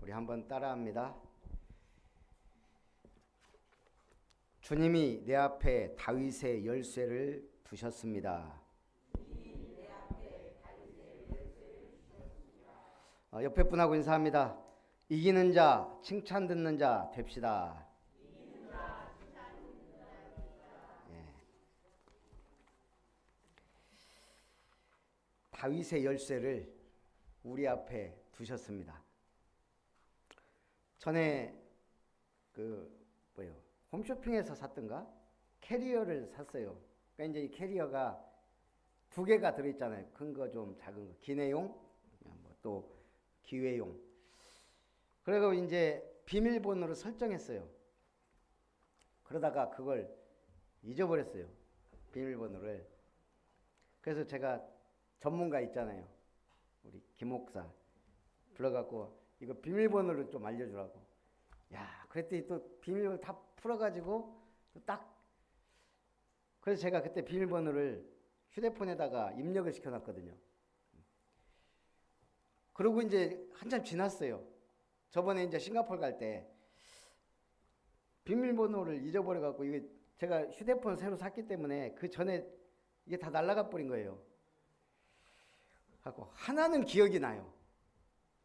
우리 한번 따라합니다. 주님이 내 앞에 다윗의 열쇠를 두셨습니다. 옆에 분하고 인사합니다. 이기는 자, 칭찬 듣는 자 됩시다. 다윗의 열쇠를 우리 앞에 두셨습니다. 전에 홈쇼핑에서 샀던가 캐리어를 샀어요. 그러니까 이제 이 캐리어가 두 개가 들어있잖아요. 큰 거 좀 작은 거, 기내용, 또 기회용. 그리고 이제 비밀번호를 설정했어요. 그러다가 그걸 잊어버렸어요. 비밀번호를. 그래서 제가 전문가 있잖아요. 우리 김 목사 불러갖고 이거 비밀번호를 좀 알려주라고. 야, 그랬더니 또 비밀번호 다 풀어가지고 딱. 그래서 제가 그때 비밀번호를 휴대폰에다가 입력을 시켜놨거든요. 그러고 이제 한참 지났어요. 저번에 이제 싱가포르 갈 때 비밀번호를 잊어버려갖고 이게 제가 휴대폰 새로 샀기 때문에 그 전에 이게 다 날아가 버린 거예요. 하고 하나는 기억이 나요.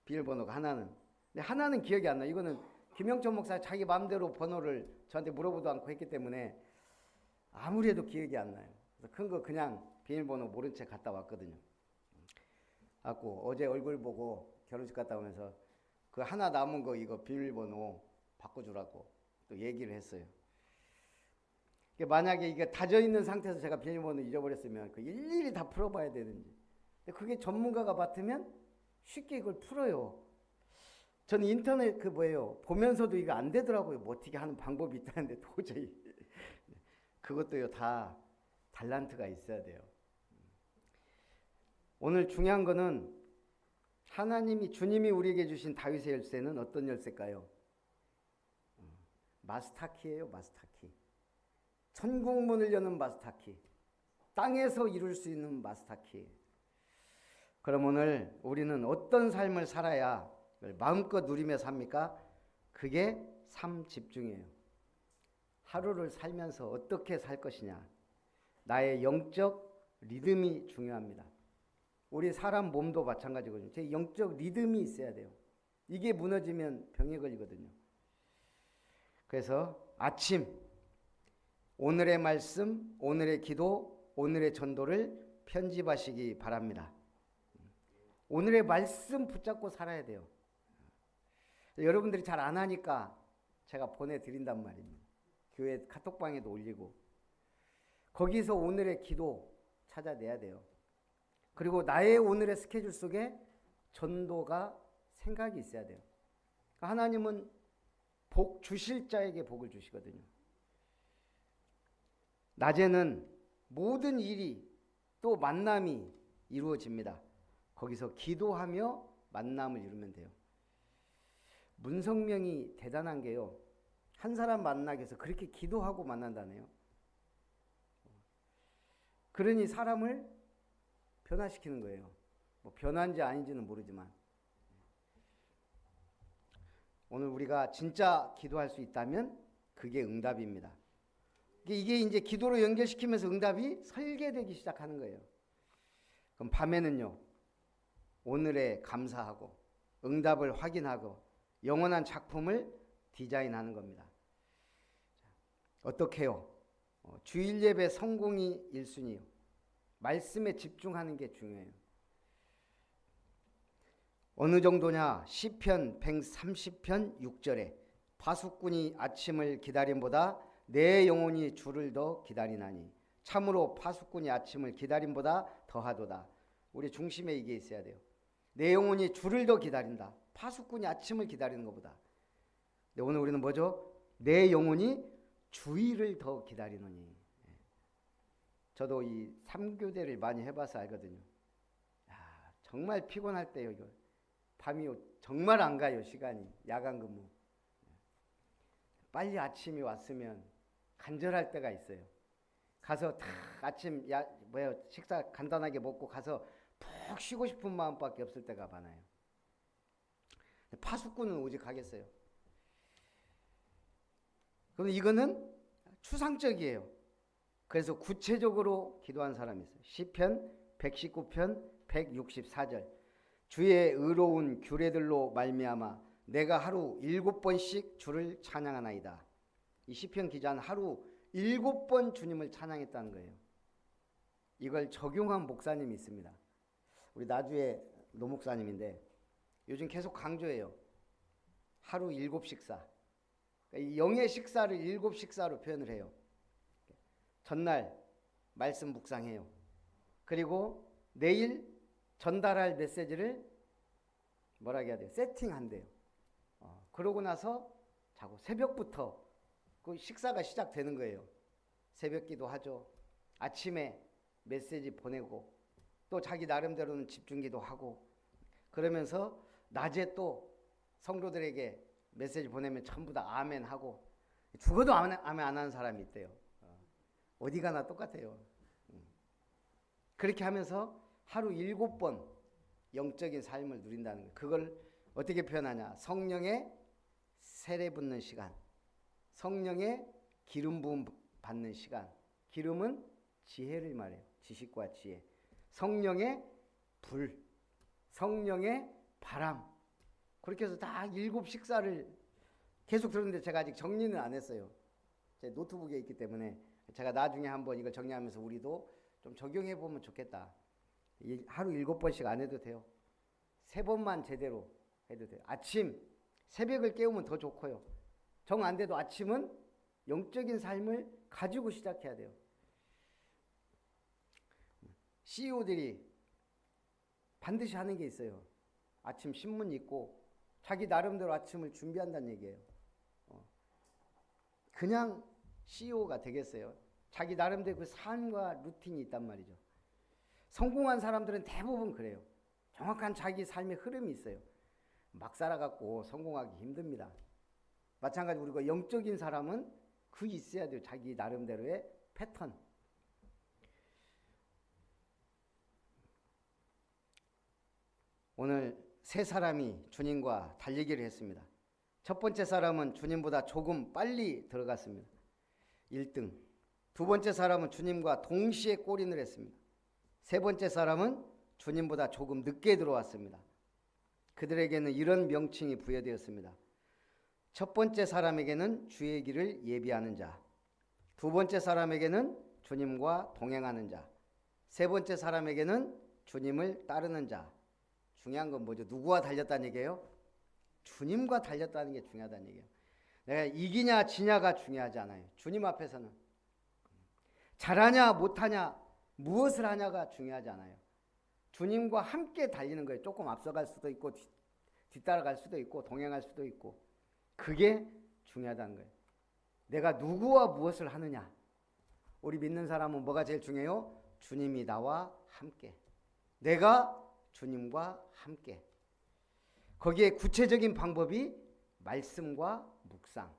비밀번호가 하나는. 근데 하나는 기억이 안 나요. 이거는 김영천 목사 자기 마음대로 번호를 저한테 물어보도 않고 했기 때문에 아무리 해도 기억이 안 나요. 그래서 큰 거 그냥 비밀번호 모른 채 갔다 왔거든요. 갖고 어제 얼굴 보고 결혼식 갔다 오면서 그 하나 남은 거 이거 비밀번호 바꿔주라고 또 얘기를 했어요. 만약에 이게 다져 있는 상태에서 제가 비밀번호 잊어버렸으면 그 일일이 다 풀어봐야 되는지. 근데 그게 전문가가 맡으면 쉽게 이걸 풀어요. 저는 인터넷 보면서도 이거 안 되더라고요. 뭐 어떻게 하는 방법이 있다는데 도저히. 그것도요, 다 달란트가 있어야 돼요. 오늘 중요한 거는 주님이 우리에게 주신 다윗의 열쇠는 어떤 열쇠일까요? 마스터키예요, 마스터키. 천국문을 여는 마스터키. 땅에서 이룰 수 있는 마스터키. 그럼 오늘 우리는 어떤 삶을 살아야 마음껏 누리며 삽니까? 그게 삶 집중이에요. 하루를 살면서 어떻게 살 것이냐. 나의 영적 리듬이 중요합니다. 우리 사람 몸도 마찬가지거든요. 제 영적 리듬이 있어야 돼요. 이게 무너지면 병에 걸리거든요. 그래서 아침 오늘의 말씀, 오늘의 기도, 오늘의 전도를 편집하시기 바랍니다. 오늘의 말씀 붙잡고 살아야 돼요. 여러분들이 잘 안 하니까 제가 보내드린단 말입니다. 교회 카톡방에도 올리고 거기서 오늘의 기도 찾아내야 돼요. 그리고 나의 오늘의 스케줄 속에 전도가 생각이 있어야 돼요. 하나님은 복 주실 자에게 복을 주시거든요. 낮에는 모든 일이 또 만남이 이루어집니다. 거기서 기도하며 만남을 이루면 돼요. 문성명이 대단한 게요. 한 사람 만나기 위해서 그렇게 기도하고 만난다네요. 그러니 사람을 변화시키는 거예요. 뭐 변화인지 아닌지는 모르지만 오늘 우리가 진짜 기도할 수 있다면 그게 응답입니다. 이게 이제 기도로 연결시키면서 응답이 설계되기 시작하는 거예요. 그럼 밤에는요. 오늘에 감사하고 응답을 확인하고 영원한 작품을 디자인하는 겁니다. 어떻게요? 주일 예배 성공이 1순위요. 말씀에 집중하는 게 중요해요. 어느 정도냐? 시편 130편 6절에 파수꾼이 아침을 기다림보다 내 영혼이 주를 더 기다리나니 참으로 파수꾼이 아침을 기다림보다 더하도다. 우리 중심에 이게 있어야 돼요. 내 영혼이 주를 더 기다린다. 파수꾼이 아침을 기다리는 것보다. 근데 오늘 우리는 뭐죠? 내 영혼이 주일을 더 기다리느니. 저도 이 3교대를 많이 해봐서 알거든요. 정말 피곤할 때요. 이거. 밤이 정말 안 가요. 시간이. 야간 근무. 빨리 아침이 왔으면 간절할 때가 있어요. 가서 다 아침 식사 간단하게 먹고 가서 푹 쉬고 싶은 마음밖에 없을 때가 많아요. 파수꾼은 오직 하겠어요. 그럼 이거는 추상적이에요. 그래서 구체적으로 기도한 사람이 있어요. 시편 119편 164절. 주의 의로운 규례들로 말미암아 내가 하루 7번씩 주를 찬양하나이다. 이 시편 기자는 하루 7번 주님을 찬양했다는 거예요. 이걸 적용한 목사님이 있습니다. 우리 나주의 노 목사님인데 요즘 계속 강조해요. 하루 7식사. 영의 식사를 7식사로 표현을 해요. 전날 말씀 묵상해요. 그리고 내일 전달할 메시지를 뭐라 해야 돼요? 세팅한대요. 그러고 나서 자고 새벽부터 그 식사가 시작되는 거예요. 새벽 기도하죠. 아침에 메시지 보내고 또 자기 나름대로는 집중기도 하고 그러면서 낮에 또 성도들에게 메시지 보내면 전부 다 아멘 하고 죽어도 아멘 안 하는 사람이 있대요. 어디 가나 똑같아요. 그렇게 하면서 하루 7번 영적인 삶을 누린다는 거예요. 그걸 어떻게 표현하냐? 성령의 세례 붓는 시간, 성령의 기름 부음 받는 시간. 기름은 지혜를 말해요. 지식과 지혜. 성령의 불, 성령의 바람. 그렇게 해서 다 7식사를 계속 들었는데 제가 아직 정리는 안 했어요. 제 노트북에 있기 때문에 제가 나중에 한번 이걸 정리하면서 우리도 좀 적용해 보면 좋겠다. 하루 7번씩 안 해도 돼요. 3번만 제대로 해도 돼요. 아침 새벽을 깨우면 더 좋고요. 정 안 돼도 아침은 영적인 삶을 가지고 시작해야 돼요. CEO들이 반드시 하는 게 있어요. 아침 신문 읽고 자기 나름대로 아침을 준비한다는 얘기예요. 그냥 CEO가 되겠어요? 자기 나름대로 그 삶과 루틴이 있단 말이죠. 성공한 사람들은 대부분 그래요. 정확한 자기 삶의 흐름이 있어요. 막 살아갖고 성공하기 힘듭니다. 마찬가지로 우리가 영적인 사람은 그 있어야 돼요. 자기 나름대로의 패턴. 오늘 세 사람이 주님과 달리기를 했습니다. 첫 번째 사람은 주님보다 조금 빨리 들어갔습니다. 1등. 두 번째 사람은 주님과 동시에 골인을 했습니다. 세 번째 사람은 주님보다 조금 늦게 들어왔습니다. 그들에게는 이런 명칭이 부여되었습니다. 첫 번째 사람에게는 주의 길을 예비하는 자, 두 번째 사람에게는 주님과 동행하는 자, 세 번째 사람에게는 주님을 따르는 자. 중요한 건 뭐죠? 누구와 달렸다는 얘기예요? 주님과 달렸다는 게 중요하다는 얘기예요. 내가 이기냐 지냐가 중요하지 않아요. 주님 앞에서는 잘하냐 못하냐 무엇을 하냐가 중요하지 않아요. 주님과 함께 달리는 거예요. 조금 앞서갈 수도 있고 뒤따라갈 수도 있고 동행할 수도 있고 그게 중요하다는 거예요. 내가 누구와 무엇을 하느냐. 우리 믿는 사람은 뭐가 제일 중요해요? 주님이 나와 함께. 내가 주님과 함께. 거기에 구체적인 방법이 말씀과 묵상,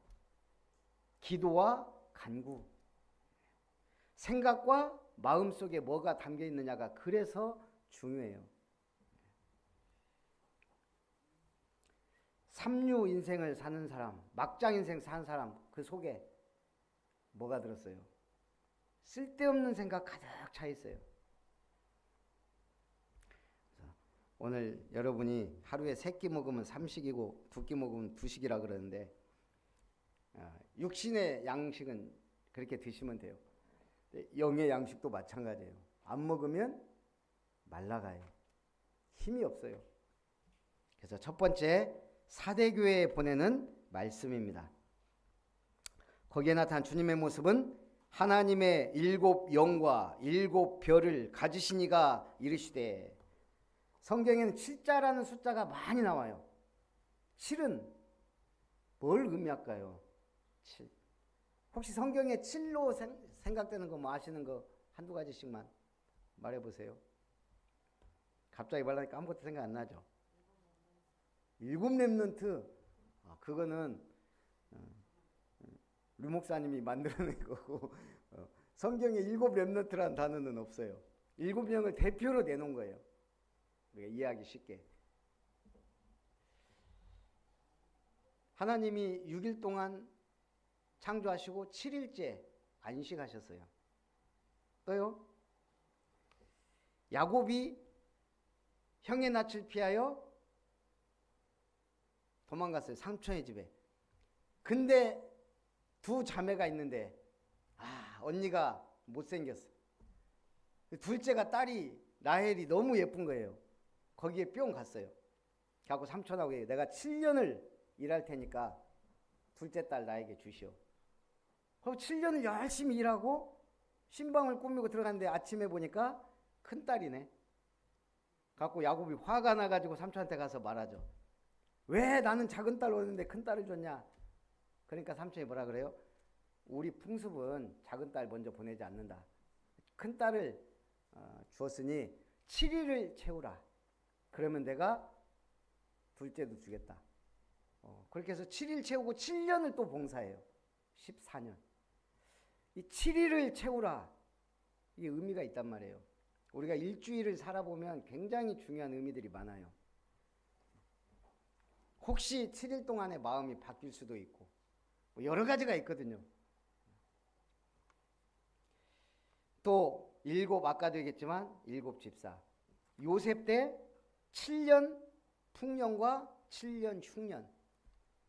기도와 간구, 생각과 마음속에 뭐가 담겨 있느냐가 그래서 중요해요. 삼류 인생을 사는 사람, 막장 인생 사는 사람 그 속에 뭐가 들었어요? 쓸데없는 생각 가득 차 있어요. 오늘 여러분이 하루에 3끼 먹으면 3식이고 2끼 먹으면 2식이라 그러는데 육신의 양식은 그렇게 드시면 돼요. 영의 양식도 마찬가지예요. 안 먹으면 말라가요. 힘이 없어요. 그래서 첫 번째 사대교회에 보내는 말씀입니다. 거기에 나타난 주님의 모습은 하나님의 7 영과 7 별을 가지신 이가 이르시되, 성경에는 7자라는 숫자가 많이 나와요. 7은 뭘 의미할까요? 7. 혹시 성경에 7로 생각되는 거 뭐 아시는 거 한두 가지씩만 말해보세요. 갑자기 말하니까 아무것도 생각 안 나죠? 7 렘넌트. 그거는 류 목사님이 만들어낸 거고 성경에 7 렘넌트라는 단어는 없어요. 7명을 대표로 내놓은 거예요. 우리가 이해하기 쉽게. 하나님이 6일 동안 창조하시고 7일째 안식하셨어요. 또요, 야곱이 형의 낯을 피하여 도망갔어요. 삼촌의 집에. 근데 두 자매가 있는데 언니가 못생겼어. 둘째가 딸이 라헬이 너무 예쁜 거예요. 거기에 뿅 갔어요. 가고 삼촌하고 내가 7년을 일할 테니까 둘째 딸 나에게 주시오. 7년을 열심히 일하고 신방을 꾸미고 들어갔는데 아침에 보니까 큰딸이네. 갖고 야곱이 화가 나가지고 삼촌한테 가서 말하죠. 왜 나는 작은 딸 오는데 큰 딸을 줬냐? 그러니까 삼촌이 뭐라 그래요? 우리 풍습은 작은 딸 먼저 보내지 않는다. 큰 딸을 주었으니 7일을 채우라. 그러면 내가 둘째도 주겠다. 그렇게 해서 7일 채우고 7년을 또 봉사해요. 14년. 이 7일을 채우라. 이게 의미가 있단 말이에요. 우리가 일주일을 살아보면 굉장히 중요한 의미들이 많아요. 혹시 7일 동안에 마음이 바뀔 수도 있고 여러 가지가 있거든요. 또 아까도 얘기했지만 7 집사. 요셉 때 7년 풍년과 7년 흉년.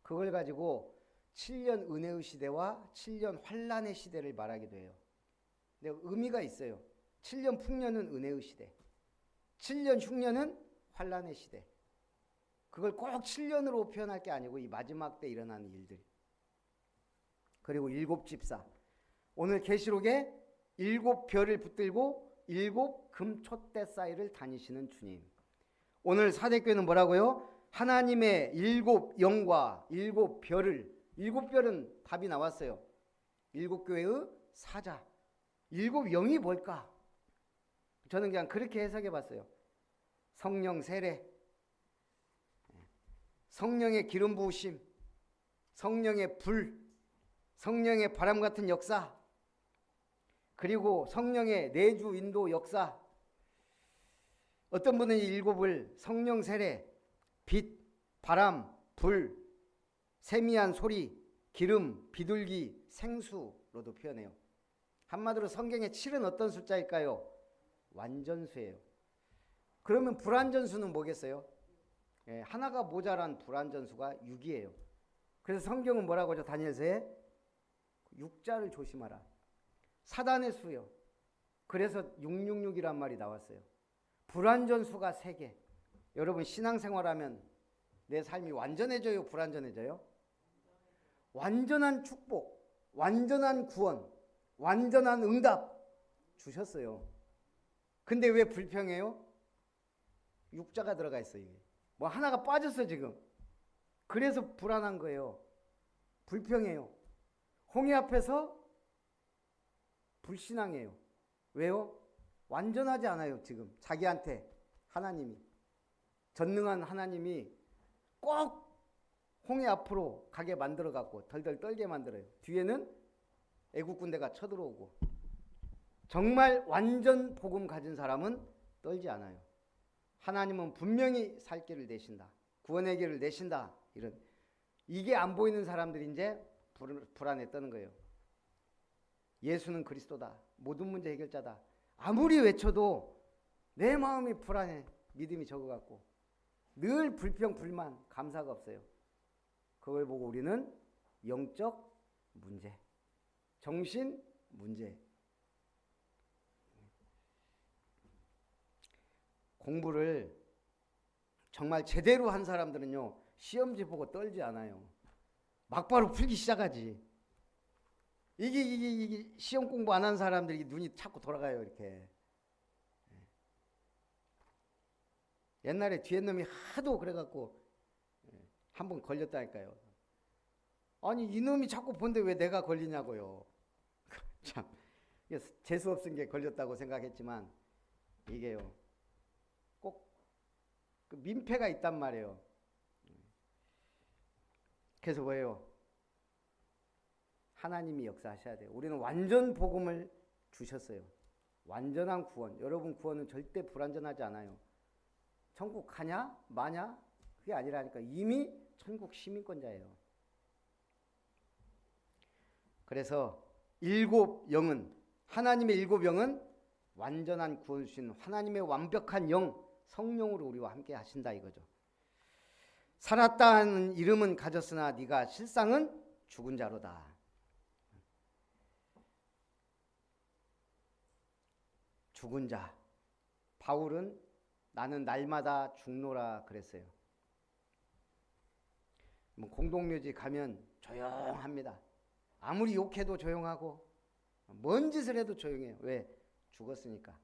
그걸 가지고 7년 은혜의 시대와 7년 환란의 시대를 말하기도 해요. 근데 의미가 있어요. 7년 풍년은 은혜의 시대, 7년 흉년은 환란의 시대. 그걸 꼭 7년으로 표현할 게 아니고 이 마지막 때 일어나는 일들. 그리고 7 집사. 오늘 계시록에 7 별을 붙들고 7 금촛대 사이를 다니시는 주님. 오늘 사대교회는 뭐라고요? 하나님의 7 영과 7 별을, 7 별은 답이 나왔어요. 7 교회의 사자. 7 영이 뭘까? 저는 그냥 그렇게 해석해 봤어요. 성령 세례, 성령의 기름 부으심, 성령의 불, 성령의 바람 같은 역사, 그리고 성령의 내주 인도 역사. 어떤 분은 이 7을 성령 세례, 빛, 바람, 불, 세미한 소리, 기름, 비둘기, 생수로도 표현해요. 한마디로 성경의 7은 어떤 숫자일까요? 완전수예요. 그러면 불완전수는 뭐겠어요? 하나가 모자란 불완전수가 6이에요. 그래서 성경은 뭐라고 하죠? 다니엘서에 6자를 조심하라. 사단의 수요. 그래서 666이란 말이 나왔어요. 불완전수가 3개. 여러분 신앙생활하면 내 삶이 완전해져요? 불완전해져요? 완전한 축복, 완전한 구원, 완전한 응답 주셨어요. 근데 왜 불평해요? 6자가 들어가 있어요. 이게. 뭐 하나가 빠졌어 지금. 그래서 불안한 거예요. 불평해요. 홍해 앞에서 불신앙해요. 왜요? 완전하지 않아요 지금. 자기한테 하나님이, 전능한 하나님이 꼭 홍해 앞으로 가게 만들어 갖고 덜덜 떨게 만들어요. 뒤에는 애국 군대가 쳐들어오고. 정말 완전 복음 가진 사람은 떨지 않아요. 하나님은 분명히 살 길을 내신다. 구원의 길을 내신다. 이게 안 보이는 사람들이 이제 불안에 떠는 거예요. 예수는 그리스도다. 모든 문제 해결자다. 아무리 외쳐도 내 마음이 불안해. 믿음이 적어갖고 늘 불평, 불만, 감사가 없어요. 그걸 보고 우리는 영적 문제, 정신 문제. 공부를 정말 제대로 한 사람들은요, 시험지 보고 떨지 않아요. 막바로 풀기 시작하지. 이게 시험 공부 안 한 사람들이 눈이 자꾸 돌아가요, 이렇게. 옛날에 뒤에 놈이 하도 그래갖고 한 번 걸렸다니까요. 아니 이놈이 자꾸 본데 왜 내가 걸리냐고요. 참 재수 없은 게 걸렸다고 생각했지만 이게요, 꼭 그 민폐가 있단 말이에요. 그래서 뭐예요? 하나님이 역사하셔야 돼요. 우리는 완전 복음을 주셨어요. 완전한 구원. 여러분 구원은 절대 불완전하지 않아요. 천국 가냐 마냐 그게 아니라니까. 이미 천국 시민권자예요. 그래서 일곱 영은, 하나님의 일곱 영은 완전한 구원 주신 하나님의 완벽한 영, 성령으로 우리와 함께 하신다 이거죠. 살았다는 이름은 가졌으나 네가 실상은 죽은 자로다. 죽은 자. 바울은 나는 날마다 죽노라 그랬어요. 공동묘지 가면 조용합니다. 아무리 욕해도 조용하고 뭔 짓을 해도 조용해요. 왜? 죽었으니까.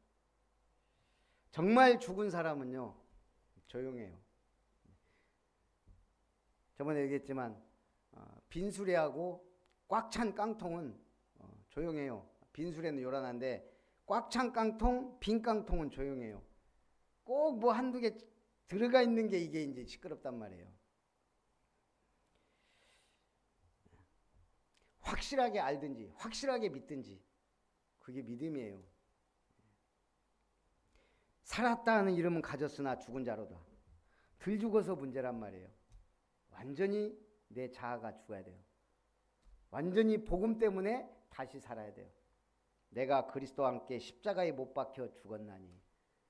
정말 죽은 사람은요 조용해요. 저번에 얘기했지만 빈수레하고 꽉 찬 깡통은 조용해요. 빈수레는 요란한데 꽉 찬 깡통, 빈 깡통은 조용해요. 꼭 뭐 한두 개 들어가 있는 게 이게 이제 시끄럽단 말이에요. 확실하게 알든지 확실하게 믿든지 그게 믿음이에요. 살았다는 이름은 가졌으나 죽은 자로다. 덜 죽어서 문제란 말이에요. 완전히 내 자아가 죽어야 돼요. 완전히 복음 때문에 다시 살아야 돼요. 내가 그리스도와 함께 십자가에 못 박혀 죽었나니.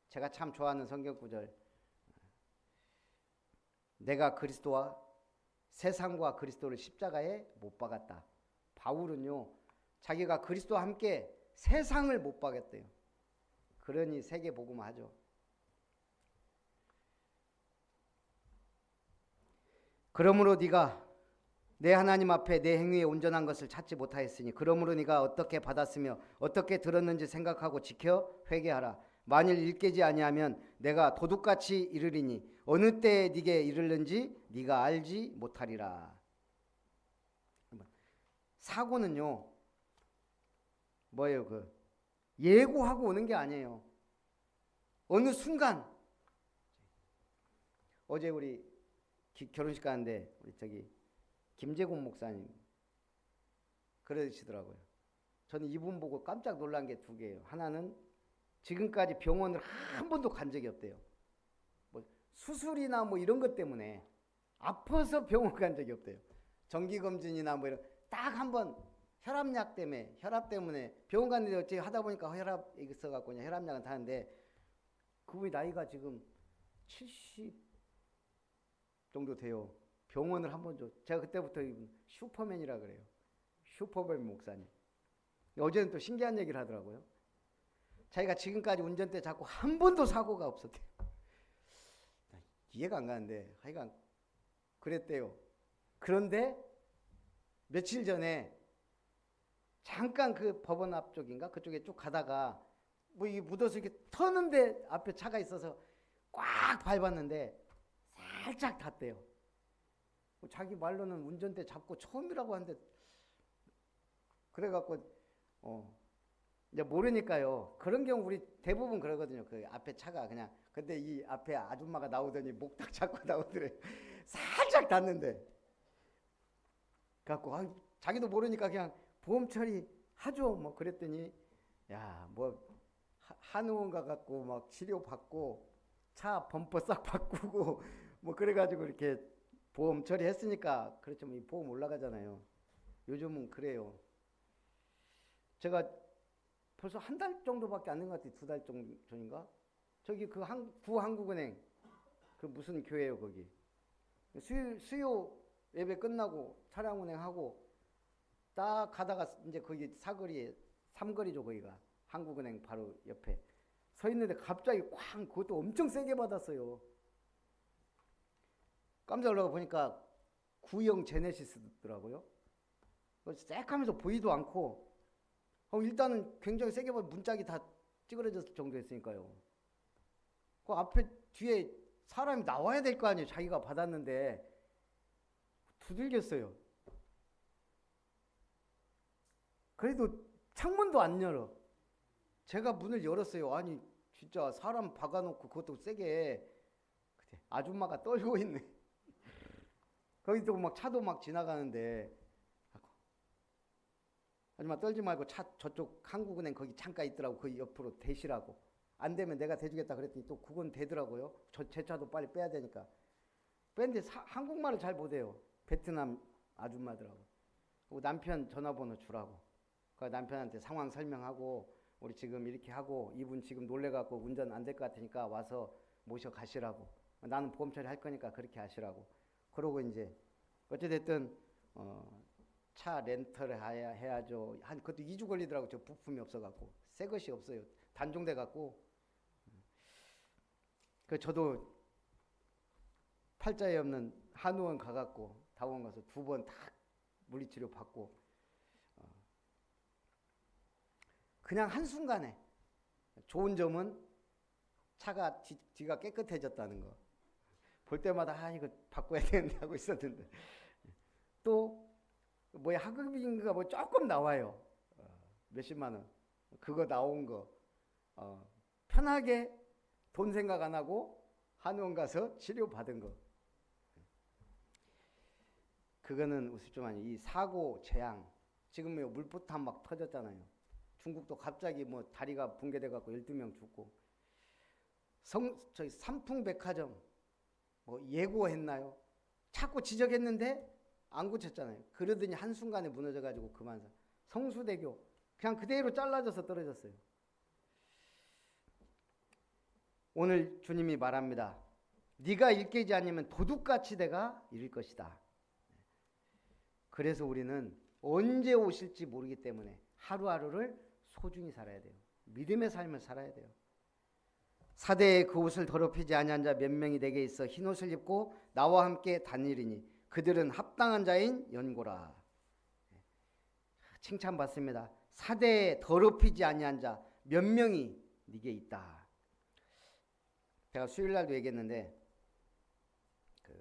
제가 참 좋아하는 성경 구절. 내가 그리스도와 세상과 그리스도를 십자가에 못 박았다. 바울은요 자기가 그리스도와 함께 세상을 못 박았대요. 그러니 세계 복음을 하죠. 그러므로 네가 내 하나님 앞에 내 행위에 온전한 것을 찾지 못하였으니 그러므로 네가 어떻게 받았으며 어떻게 들었는지 생각하고 지켜 회개하라. 만일 일깨지 아니하면 내가 도둑같이 이르리니 어느 때에 네게 이르는지 네가 알지 못하리라. 사고는요 뭐예요? 예고하고 오는 게 아니에요. 어느 순간. 어제 우리 결혼식 가는데 우리 저기 김재곤 목사님 그러시더라고요. 저는 이분 보고 깜짝 놀란 게 두 개예요. 하나는 지금까지 병원을 한 번도 간 적이 없대요. 뭐 수술이나 뭐 이런 것 때문에 아파서 병원 간 적이 없대요. 정기검진이나 뭐 이런 딱 한 번 혈압약 때문에 혈압 때문에 병원 갔는데 어째 하다 보니까 혈압 있어갖고 그냥 혈압약은 타는데 그분이 나이가 지금 70 정도 돼요. 병원을 한 번 줘. 제가 그때부터 슈퍼맨이라 그래요. 슈퍼맨 목사님. 어제는 또 신기한 얘기를 하더라고요. 자기가 지금까지 운전대 잡고 한 번도 사고가 없었대요. 이해가 안 가는데 하여간 그랬대요. 그런데 며칠 전에 잠깐 그 법원 앞쪽인가 그쪽에 쭉 가다가 뭐 이게 묻어서 이렇게 터는데 앞에 차가 있어서 꽉 밟았는데 살짝 닿대요. 자기 말로는 운전대 잡고 처음이라고 하는데 그래갖고 이제 모르니까요. 그런 경우 우리 대부분 그러거든요. 그 앞에 차가 그냥 근데 이 앞에 아줌마가 나오더니 목 딱 잡고 나오더래. 살짝 닿는데 갖고 자기도 모르니까 그냥 보험 처리하죠. 뭐 그랬더니 야 뭐 한의원 가갖고 막 치료 받고 차 범퍼 싹 바꾸고 뭐 그래가지고 이렇게 보험 처리했으니까 그렇죠. 이 보험 올라가잖아요. 요즘은 그래요. 제가 벌써 한 달 정도밖에 안 된 것 같아요. 2달 전인가? 저기 그 구한국은행 그 무슨 교회예요 거기. 수요 예배 끝나고 차량운행하고 딱 가다가 이제 거기 사거리에 삼거리죠 거기가. 한국은행 바로 옆에 서 있는데 갑자기 쾅 그것도 엄청 세게 받았어요. 깜짝 놀라고 보니까 구형 제네시스더라고요. 쎄하면서 보이도 않고 일단은 굉장히 세게 받아 문짝이 다 찌그러졌을 정도였으니까요. 그 앞에 뒤에 사람이 나와야 될 거 아니에요. 자기가 받았는데 두들겼어요. 그래도 창문도 안 열어. 제가 문을 열었어요. 아니 진짜 사람 박아놓고 그것도 세게 아줌마가 떨고 있네. 거기도 막 차도 막 지나가는데 아줌마 떨지 말고 차 저쪽 한국은행 거기 창가 있더라고. 거기 옆으로 대시라고. 안 되면 내가 대주겠다 그랬더니 또 그건 되더라고요. 제 차도 빨리 빼야 되니까. 뺐는데 한국말을 잘 못해요. 베트남 아줌마더라고. 남편 전화번호 주라고. 그 남편한테 상황 설명하고 우리 지금 이렇게 하고 이분 지금 놀래갖고 운전 안 될 것 같으니까 와서 모셔 가시라고. 나는 보험 처리할 거니까 그렇게 하시라고. 그러고 이제 어찌됐든 차 렌터를 해야죠. 한 그것도 2주 걸리더라고. 저 부품이 없어갖고 새 것이 없어요. 단종돼 갖고. 그 저도 팔자에 없는 한의원 가갖고 다원 가서 2번 다 물리치료 받고 그냥 한순간에 좋은 점은 차가 뒤가 깨끗해졌다는 거. 볼 때마다 이거 바꿔야 되는데 하고 있었는데 또 뭐야 하급인가 뭐 조금 나와요. 몇십만 원. 그거 나온 거 편하게 돈 생각 안 하고 한의원 가서 치료 받은 거. 그거는 웃을 좀 아니. 이 사고 재앙 지금 물폭탄 막 터졌잖아요. 중국도 갑자기 뭐 다리가 붕괴돼 갖고 12명 죽고 저희 삼풍백화점 뭐 예고했나요? 자꾸 지적했는데 안 고쳤잖아요. 그러더니 한순간에 무너져 가지고 그만. 성수대교 그냥 그대로 잘라져서 떨어졌어요. 오늘 주님이 말합니다. 네가 일깨지 않으면 도둑같이 내가 이룰 것이다. 그래서 우리는 언제 오실지 모르기 때문에 하루하루를 소중히 살아야 돼요. 믿음의 삶을 살아야 돼요. 사대에 그 옷을 더럽히지 아니한 자 몇 명이 내게 있어 흰옷을 입고 나와 함께 다니리니 그들은 합당한 자인 연고라. 칭찬받습니다. 사대에 더럽히지 아니한 자 몇 명이 네게 있다. 제가 수요일 날도 얘기했는데 그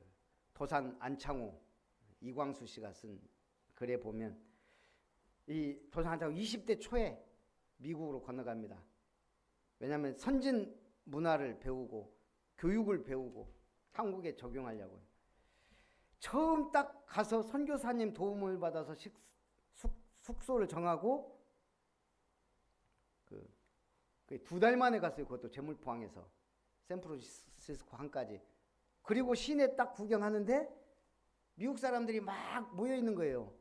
도산 안창호 이광수 씨가 쓴 글에 보면 이 도산 안창호 20대 초에 미국으로 건너갑니다. 왜냐하면 선진 문화를 배우고 교육을 배우고 한국에 적용하려고요. 처음 딱 가서 선교사님 도움을 받아서 숙소를 정하고 그 2달 만에 갔어요. 그것도 재물포항에서 샌프란시스코 항까지. 그리고 시내 딱 구경하는데 미국 사람들이 막 모여 있는 거예요.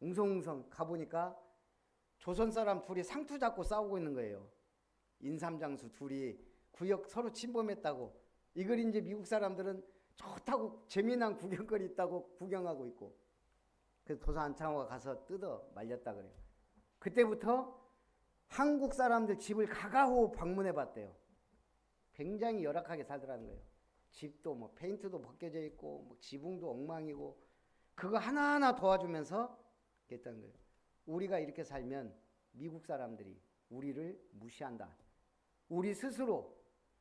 웅성웅성 가보니까 조선 사람 둘이 상투 잡고 싸우고 있는 거예요. 인삼장수 둘이 구역 서로 침범했다고. 이걸 이제 미국 사람들은 좋다고 재미난 구경거리 있다고 구경하고 있고. 그래서 도산 안창호가 가서 뜯어 말렸다 그래요. 그때부터 한국 사람들 집을 가가호 방문해 봤대요. 굉장히 열악하게 살더라는 거예요. 집도 뭐 페인트도 벗겨져 있고 뭐 지붕도 엉망이고 그거 하나하나 도와주면서 했다는 거예요. 우리가 이렇게 살면 미국 사람들이 우리를 무시한다. 우리 스스로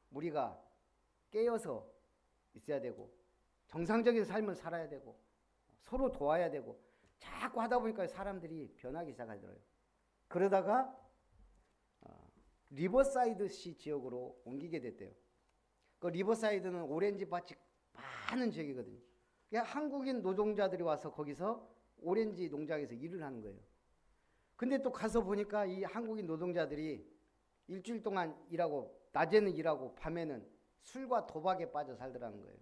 우리가 깨어서 있어야 되고 정상적인 삶을 살아야 되고 서로 도와야 되고 자꾸 하다 보니까 사람들이 변하기 시작하더라고요. 그러다가 리버사이드시 지역으로 옮기게 됐대요. 그 리버사이드는 오렌지 밭이 많은 지역이거든요. 그러니까 한국인 노동자들이 와서 거기서 오렌지 농장에서 일을 하는 거예요. 근데 또 가서 보니까 이 한국인 노동자들이 일주일 동안 일하고 낮에는 일하고 밤에는 술과 도박에 빠져 살더라는 거예요.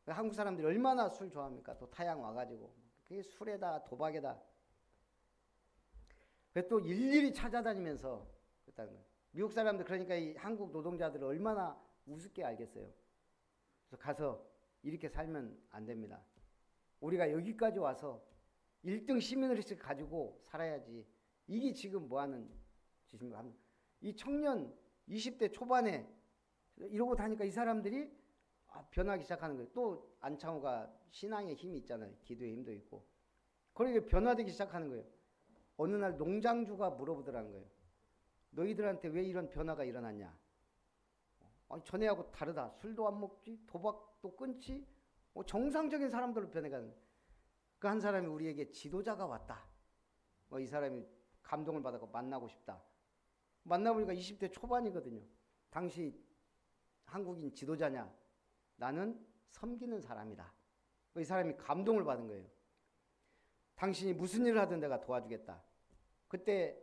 한국 사람들이 얼마나 술 좋아합니까? 또 타양 와가지고 그게 술에다 도박에다. 그래서 또 일일이 찾아다니면서 그랬다는 거예요. 미국 사람들 그러니까 이 한국 노동자들을 얼마나 우습게 알겠어요. 그래서 가서 이렇게 살면 안 됩니다. 우리가 여기까지 와서 1등 시민의식 가지고 살아야지. 이게 지금 뭐하는 짓인가. 이 청년 20대 초반에 이러고 다니까 이 사람들이 변하기 시작하는 거예요. 또 안창호가 신앙의 힘이 있잖아요. 기도의 힘도 있고. 그러니까 변화되기 시작하는 거예요. 어느 날 농장주가 물어보더라는 거예요. 너희들한테 왜 이런 변화가 일어났냐. 전에하고 다르다. 술도 안 먹지, 도박도 끊지, 정상적인 사람들로 변해가는 거예요. 그 한 사람이 우리에게 지도자가 왔다. 이 사람이 감동을 받아서 만나고 싶다. 만나보니까 20대 초반이거든요. 당시 한국인 지도자냐? 나는 섬기는 사람이다. 이 사람이 감동을 받은 거예요. 당신이 무슨 일을 하든 내가 도와주겠다. 그때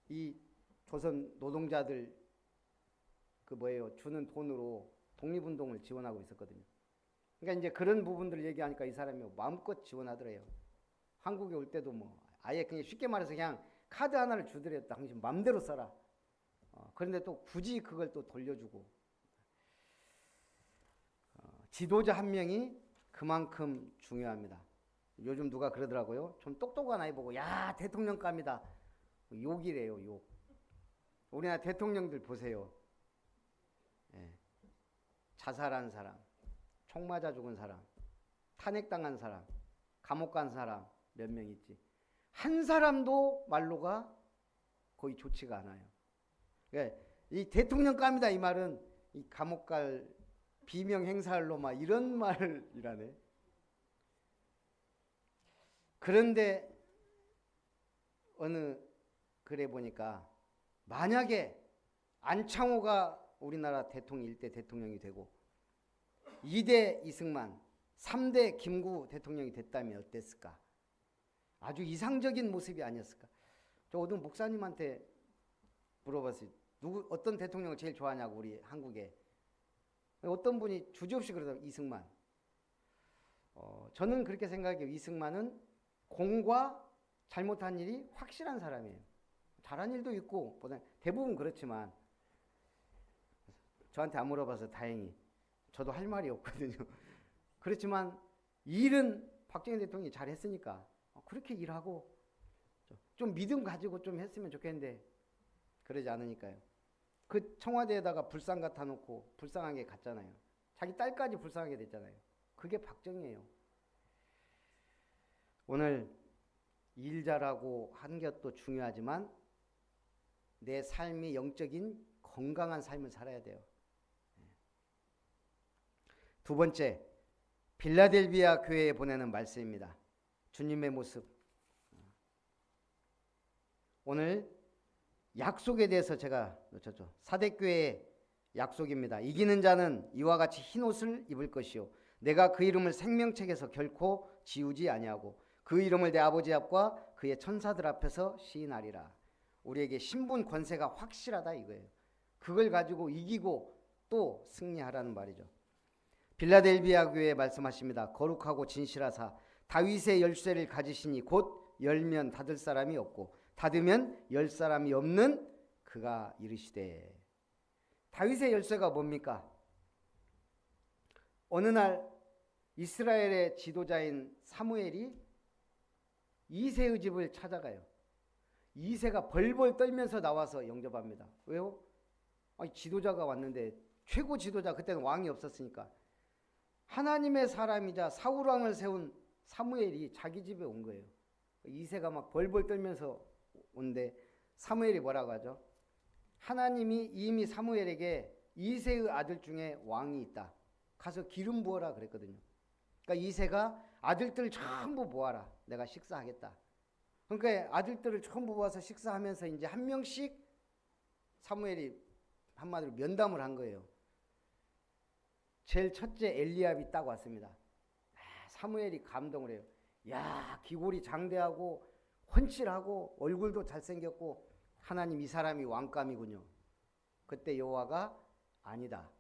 이 조선 노동자들 주는 돈으로 독립운동을 지원하고 있었거든요. 그러니까 이제 그런 부분들을 얘기하니까 이 사람이 마음껏 지원하더래요. 한국에 올 때도 뭐 아예 그냥 쉽게 말해서 그냥 카드 하나를 주더라도 당신 맘대로 써라. 그런데 또 굳이 그걸 또 돌려주고. 지도자 한 명이 그만큼 중요합니다. 요즘 누가 그러더라고요. 좀 똑똑한 아이 보고 야 대통령감이다. 욕이래요. 욕. 우리나라 대통령들 보세요. 예. 자살한 사람, 총 맞아 죽은 사람, 탄핵당한 사람, 감옥 간 사람 몇 명 있지. 한 사람도 말로가 거의 좋지가 않아요. 그러니까 이 대통령감이다 이 말은 이 감옥 갈 비명 행사할로 막 이런 말이라네. 그런데 어느 글에 보니까 만약에 안창호가 우리나라 대통령 1대 대통령이 되고 2대 이승만, 3대 김구 대통령이 됐다면 어땠을까? 아주 이상적인 모습이 아니었을까? 저 어떤 목사님한테 물어봤어요. 어떤 대통령을 제일 좋아하냐고 우리 한국에. 어떤 분이 주저없이 그러더라고요. 이승만. 저는 그렇게 생각해요. 이승만은 공과 잘못한 일이 확실한 사람이에요. 잘한 일도 있고 대부분 그렇지만 저한테 안 물어봐서 다행히 저도 할 말이 없거든요. 그렇지만 일은 박정희 대통령이 잘했으니까 그렇게 일하고 좀 믿음 가지고 좀 했으면 좋겠는데 그러지 않으니까요. 그 청와대에다가 불상 갖다 놓고 불쌍하게 갔잖아요. 자기 딸까지 불쌍하게 됐잖아요. 그게 박정희예요. 오늘 일 잘하고 한 것도 중요하지만 내 삶이 영적인 건강한 삶을 살아야 돼요. 두 번째, 빌라델비아 교회에 보내는 말씀입니다. 주님의 모습. 오늘 약속에 대해서 제가 놓쳤죠. 사대교회의 약속입니다. 이기는 자는 이와 같이 흰 옷을 입을 것이요 내가 그 이름을 생명책에서 결코 지우지 아니하고 그 이름을 내 아버지 앞과 그의 천사들 앞에서 시인하리라. 우리에게 신분 권세가 확실하다 이거예요. 그걸 가지고 이기고 또 승리하라는 말이죠. 빌라델비아 교회에 말씀하십니다. 거룩하고 진실하사 다윗의 열쇠를 가지시니 곧 열면 닫을 사람이 없고 닫으면 열 사람이 없는 그가 이르시되. 다윗의 열쇠가 뭡니까? 어느 날 이스라엘의 지도자인 사무엘이 이새의 집을 찾아가요. 이새가 벌벌 떨면서 나와서 영접합니다. 왜요? 아니, 지도자가 왔는데, 최고 지도자, 그때는 왕이 없었으니까 하나님의 사람이자 사울왕을 세운 사무엘이 자기 집에 온 거예요. 이새가 막 벌벌 떨면서 온데 사무엘이 뭐라고 하죠? 하나님이 이미 사무엘에게 이새의 아들 중에 왕이 있다. 가서 기름 부어라 그랬거든요. 그러니까 이새가 아들들 전부 모아라. 내가 식사하겠다. 그러니까 아들들을 전부 모아서 식사하면서 이제 한 명씩 사무엘이 한마디로 면담을 한 거예요. 제일 첫째 엘리압이 딱 왔습니다. 사무엘이 감동을 해요. 야, 기골이 장대하고 훤칠하고 얼굴도 잘생겼고 하나님 이 사람이 왕감이군요. 그때 여호와가 아니다.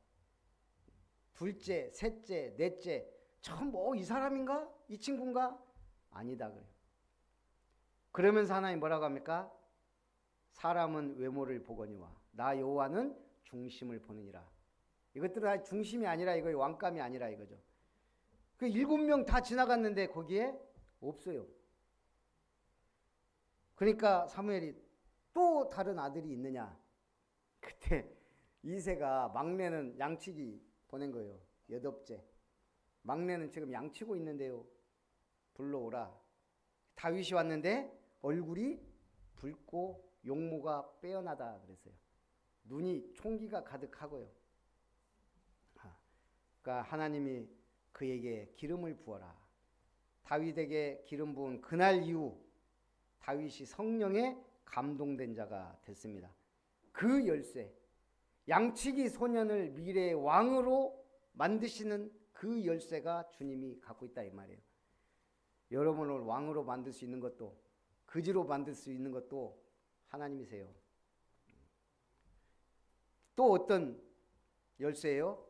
둘째, 셋째, 넷째 전부 이 사람인가? 이 친구인가? 아니다 그래요. 그러면서 하나님 뭐라고 합니까? 사람은 외모를 보거니와 나 여호와는 중심을 보느니라. 이것들은 다 중심이 아니라 이거 왕감이 아니라 이거죠. 그 7명 다 지나갔는데 거기에 없어요. 그러니까 사무엘이 또 다른 아들이 있느냐? 그때 이새가 막내는 양치기 보낸 거예요. 8째. 막내는 지금 양치고 있는데요. 불러오라. 다윗이 왔는데 얼굴이 붉고 용모가 빼어나다 그랬어요. 눈이 총기가 가득하고요. 그러니까 하나님이 그에게 기름을 부어라. 다윗에게 기름 부은 그날 이후 다윗이 성령에 감동된 자가 됐습니다. 그 열쇠, 양치기 소년을 미래의 왕으로 만드시는 그 열쇠가 주님이 갖고 있다 이 말이에요. 여러분을 왕으로 만들 수 있는 것도 그지로 만들 수 있는 것도 하나님이세요. 또 어떤 열쇠예요?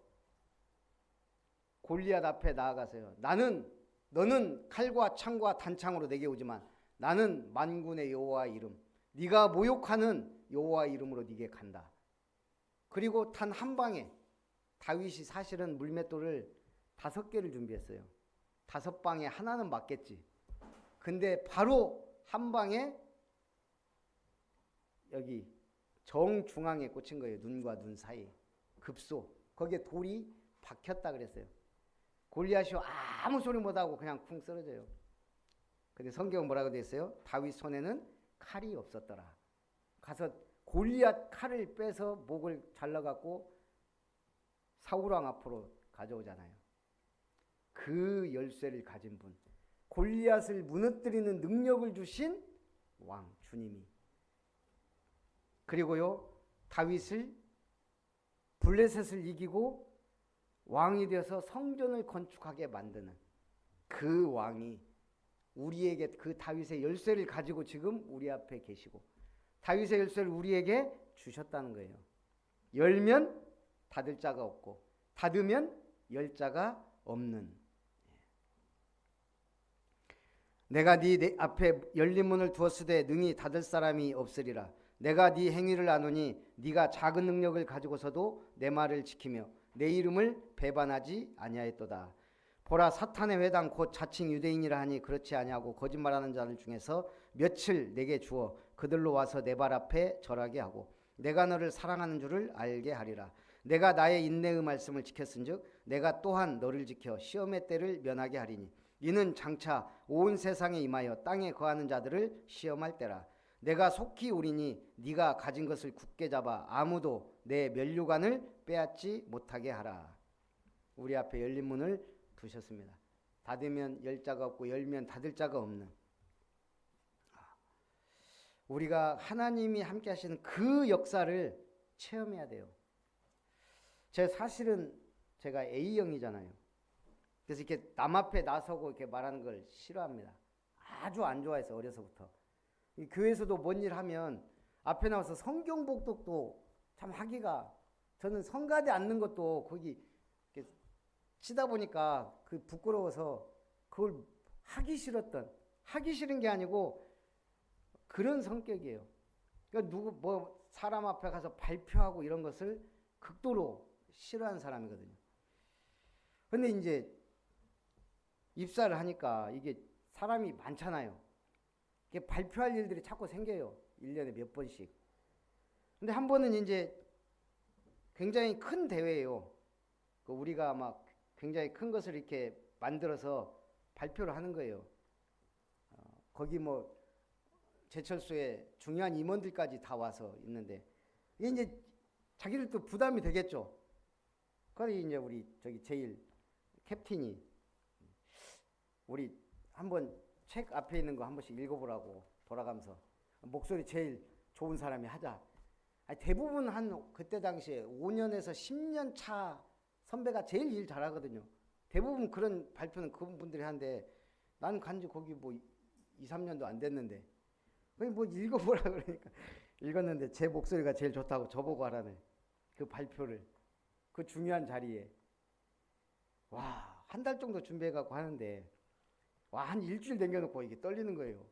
골리앗 앞에 나아가세요. 나는 너는 칼과 창과 단창으로 내게 오지만 나는 만군의 여호와의 이름, 네가 모욕하는 여호와의 이름으로 네게 간다. 그리고 단 한 방에 다윗이 사실은 물맷돌을 5개를 준비했어요. 5방에 하나는 맞겠지. 근데 바로 한 방에 여기 정중앙에 꽂힌 거예요. 눈과 눈 사이. 급소. 거기에 돌이 박혔다 그랬어요. 골리앗이 아무 소리 못하고 그냥 쿵 쓰러져요. 근데 성경은 뭐라고 되어 있어요? 다윗 손에는 칼이 없었더라. 가서 골리앗 칼을 빼서 목을 잘라갖고 사울왕 앞으로 가져오잖아요. 그 열쇠를 가진 분, 골리앗을 무너뜨리는 능력을 주신 왕 주님이, 그리고요 다윗을 블레셋을 이기고 왕이 되어서 성전을 건축하게 만드는 그 왕이 우리에게 그 다윗의 열쇠를 가지고 지금 우리 앞에 계시고 다윗의 열쇠를 우리에게 주셨다는 거예요. 열면 닫을 자가 없고 닫으면 열 자가 없는. 내가 네 앞에 열린 문을 두었으되 능히 닫을 사람이 없으리라. 내가 네 행위를 아노니 네가 작은 능력을 가지고서도 내 말을 지키며 내 이름을 배반하지 아니하였도다. 보라, 사탄의 회당 곧 자칭 유대인이라 하니 그렇지 아니하고 거짓말하는 자들 중에서 며칠 내게 주어 그들로 와서 내 발 앞에 절하게 하고 내가 너를 사랑하는 줄을 알게 하리라. 내가 나의 인내의 말씀을 지켰은즉 내가 또한 너를 지켜 시험의 때를 면하게 하리니 이는 장차 온 세상에 임하여 땅에 거하는 자들을 시험할 때라. 내가 속히 오리니 네가 가진 것을 굳게 잡아 아무도 내 면류관을 빼앗지 못하게 하라. 우리 앞에 열린 문을 두셨습니다. 닫으면 열 자가 없고 열면 닫을 자가 없는, 우리가 하나님이 함께 하시는 그 역사를 체험해야 돼요. 사실은 제가 A형이잖아요. 그래서 이렇게 남 앞에 나서고 이렇게 말하는 걸 싫어합니다. 아주 안 좋아해서 어려서부터. 이 교회에서도 뭔 일 하면 앞에 나와서 성경 복독도 참 하기가, 저는 성가대 앉는 것도 거기 이렇게 치다 보니까 그 부끄러워서 그걸 하기 싫은 게 아니고 그런 성격이에요. 그러니까 사람 앞에 가서 발표하고 이런 것을 극도로 싫어하는 사람이거든요. 근데 이제 입사를 하니까 이게 사람이 많잖아요. 이게 발표할 일들이 자꾸 생겨요. 1년에 몇 번씩. 근데 한 번은 이제 굉장히 큰 대회예요. 우리가 막 굉장히 큰 것을 이렇게 만들어서 발표를 하는 거예요. 거기 제철소에 중요한 임원들까지 다 와서 있는데, 이게 이제 자기들도 부담이 되겠죠. 그래서 이제 우리 제일 캡틴이 우리 한번 책 앞에 있는 거 한 번씩 읽어보라고 돌아가면서 목소리 제일 좋은 사람이 하자. 대부분 그때 당시에 5년에서 10년 차 선배가 제일 일 잘하거든요. 대부분 그런 발표는 그분들이 하는데 나는 간지 거기 2, 3년도 안 됐는데 읽어보라 그러니까 읽었는데 제 목소리가 제일 좋다고 저보고 하라네. 그 발표를 그 중요한 자리에 한 달 정도 준비해갖고 하는데 한 일주일 남겨놓고 이게 떨리는 거예요.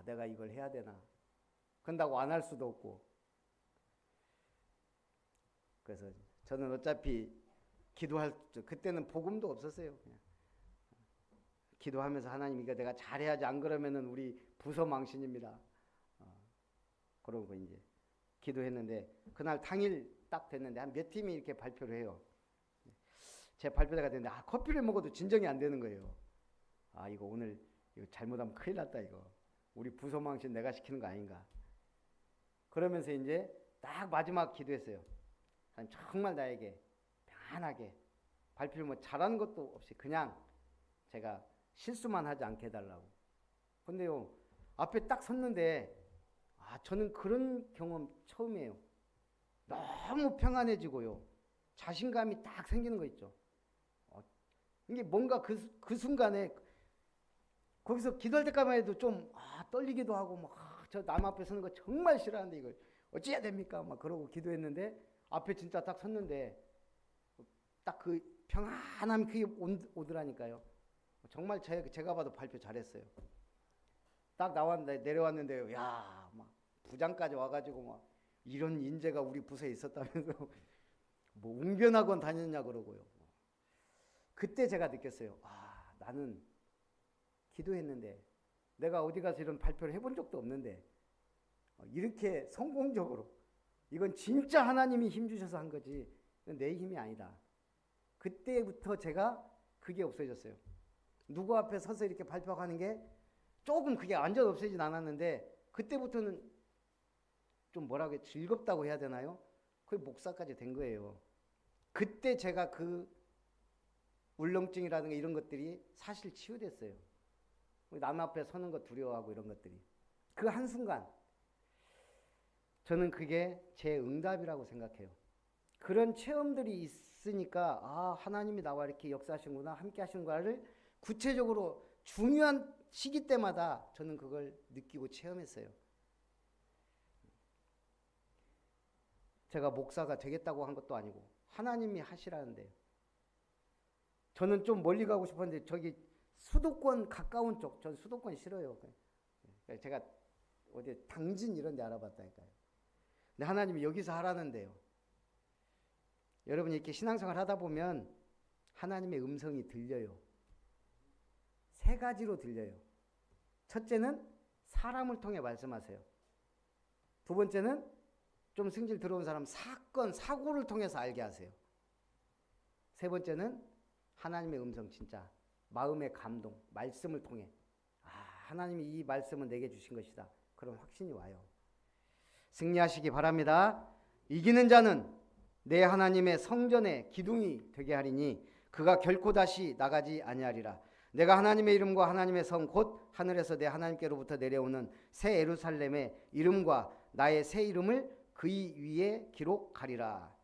내가 이걸 해야 되나? 그런다고 안 할 수도 없고. 그래서 저는 어차피 그때는 복음도 없었어요. 그냥 기도하면서 하나님 이거 내가 잘해야지, 안 그러면은 우리 부서 망신입니다. 그러고 이제 기도했는데 그날 당일 딱 됐는데 한 몇 팀이 이렇게 발표를 해요. 제 발표대가 됐는데 커피를 먹어도 진정이 안 되는 거예요. 이거 오늘 이거 잘못하면 큰일 났다 이거. 우리 부서 망신 내가 시키는 거 아닌가. 그러면서 이제 딱 마지막 기도했어요. 정말 나에게 편하게 발표를 잘하는 것도 없이 그냥 제가 실수만 하지 않게 해달라고. 근데요 앞에 딱 섰는데 저는 그런 경험 처음이에요. 너무 평안해지고요. 자신감이 딱 생기는 거 있죠. 이게 뭔가 그 순간에 거기서 기도할 때까지만 해도 좀 떨리기도 하고 저 남 앞에 서는 거 정말 싫어하는데 이걸 어찌해야 됩니까? 그러고 기도했는데 앞에 진짜 딱 섰는데 딱 그 평안함이 그게 오더라니까요. 정말 제가 봐도 발표 잘했어요. 딱 나왔는데 내려왔는데요. 야, 막 부장까지 와가지고 막 이런 인재가 우리 부서에 있었다면서 뭐 웅변학원 다녔냐 그러고요. 그때 제가 느꼈어요. 아, 나는 기도했는데 내가 어디 가서 이런 발표를 해본 적도 없는데 이렇게 성공적으로 이건 진짜 하나님이 힘주셔서 한 거지 내 힘이 아니다. 그때부터 제가 그게 없어졌어요. 누구 앞에 서서 이렇게 발표하는 게 조금 그게 완전 없어지진 않았는데 그때부터는 좀 뭐라고 즐겁다고 해야 되나요? 거의 목사까지 된 거예요. 그때 제가 그 울렁증이라든가 이런 것들이 사실 치유됐어요. 남 앞에 서는 거 두려워하고 이런 것들이. 그 한순간 저는 그게 제 응답이라고 생각해요. 그런 체험들이 있으니까 아, 하나님이 나와 이렇게 역사하시는구나, 함께 하시는구나를 구체적으로 중요한 시기 때마다 저는 그걸 느끼고 체험했어요. 제가 목사가 되겠다고 한 것도 아니고 하나님이 하시라는데요. 저는 좀 멀리 가고 싶었는데 저기 수도권 가까운 쪽, 전 수도권 싫어요. 제가 어디 당진 이런 데 알아봤다니까요. 근데 하나님이 여기서 하라는데요. 여러분이 이렇게 신앙생활 하다 보면 하나님의 음성이 들려요. 세 가지로 들려요. 첫째는 사람을 통해 말씀하세요. 두 번째는 좀 승질 들어온 사람 사건, 사고를 통해서 알게 하세요. 세 번째는 하나님의 음성 진짜 마음의 감동, 말씀을 통해 아, 하나님이 이 말씀은 내게 주신 것이다. 그런 확신이 와요. 승리하시기 바랍니다. 이기는 자는 내 하나님의 성전의 기둥이 되게 하리니 그가 결코 다시 나가지 아니하리라. 내가 하나님의 이름과 하나님의 성 곧 하늘에서 내 하나님께로부터 내려오는 새 예루살렘의 이름과 나의 새 이름을 그의 위에 기록하리라.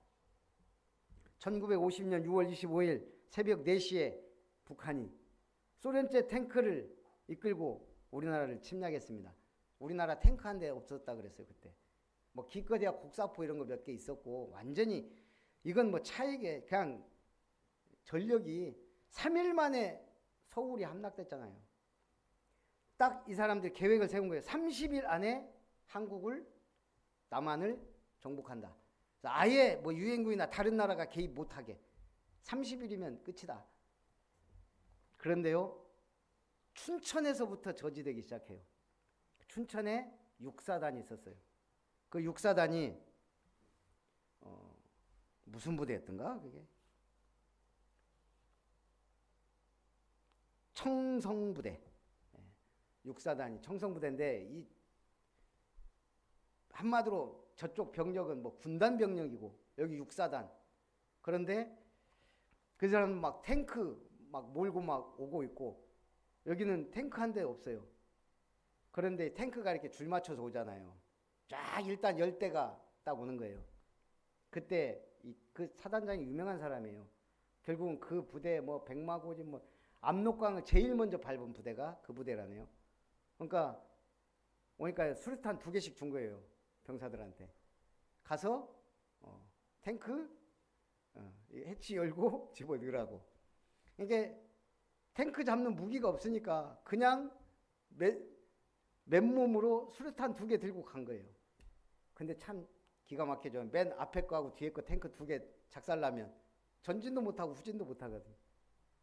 1950년 6월 25일 새벽 4시에 북한이 소련제 탱크를 이끌고 우리나라를 침략했습니다. 우리나라 탱크 한 대 없었다 그랬어요. 그때 뭐 기껏해야 곡사포 이런 거 몇 개 있었고 완전히 이건 뭐 차이게 그냥 전력이 3일 만에 서울이 함락됐잖아요. 딱 이 사람들 계획을 세운 거예요. 30일 안에 한국을 남한을 정복한다. 아예 뭐 유엔군이나 다른 나라가 개입 못하게 30일이면 끝이다. 그런데요, 춘천에서부터 저지되기 시작해요. 춘천에 육사단이 있었어요. 그 육사단이 무슨 부대였던가 그게? 청성부대. 육사단이 청성부대인데 이 한마디로 저쪽 병력은 뭐 군단 병력이고 여기 육사단. 그런데 그 사람은 막 탱크 막 몰고 막 오고 있고 여기는 탱크 한 대 없어요. 그런데 탱크가 이렇게 줄 맞춰서 오잖아요. 쫙 일단 10대가 딱 오는 거예요. 그때 그 사단장이 유명한 사람이에요. 결국은 그 부대 뭐 백마고지 뭐 압록강을 제일 먼저 밟은 부대가 그 부대라네요. 그러니까 오니까 수류탄 2개씩 준 거예요. 병사들한테. 가서 탱크 해치 열고 집어넣으라고. 이게 탱크 잡는 무기가 없으니까 그냥 맨몸으로 수류탄 2개 들고 간 거예요. 근데 참 기가 막히죠. 맨 앞에 거하고 뒤에 거 탱크 2개 작살나면 전진도 못하고 후진도 못하거든.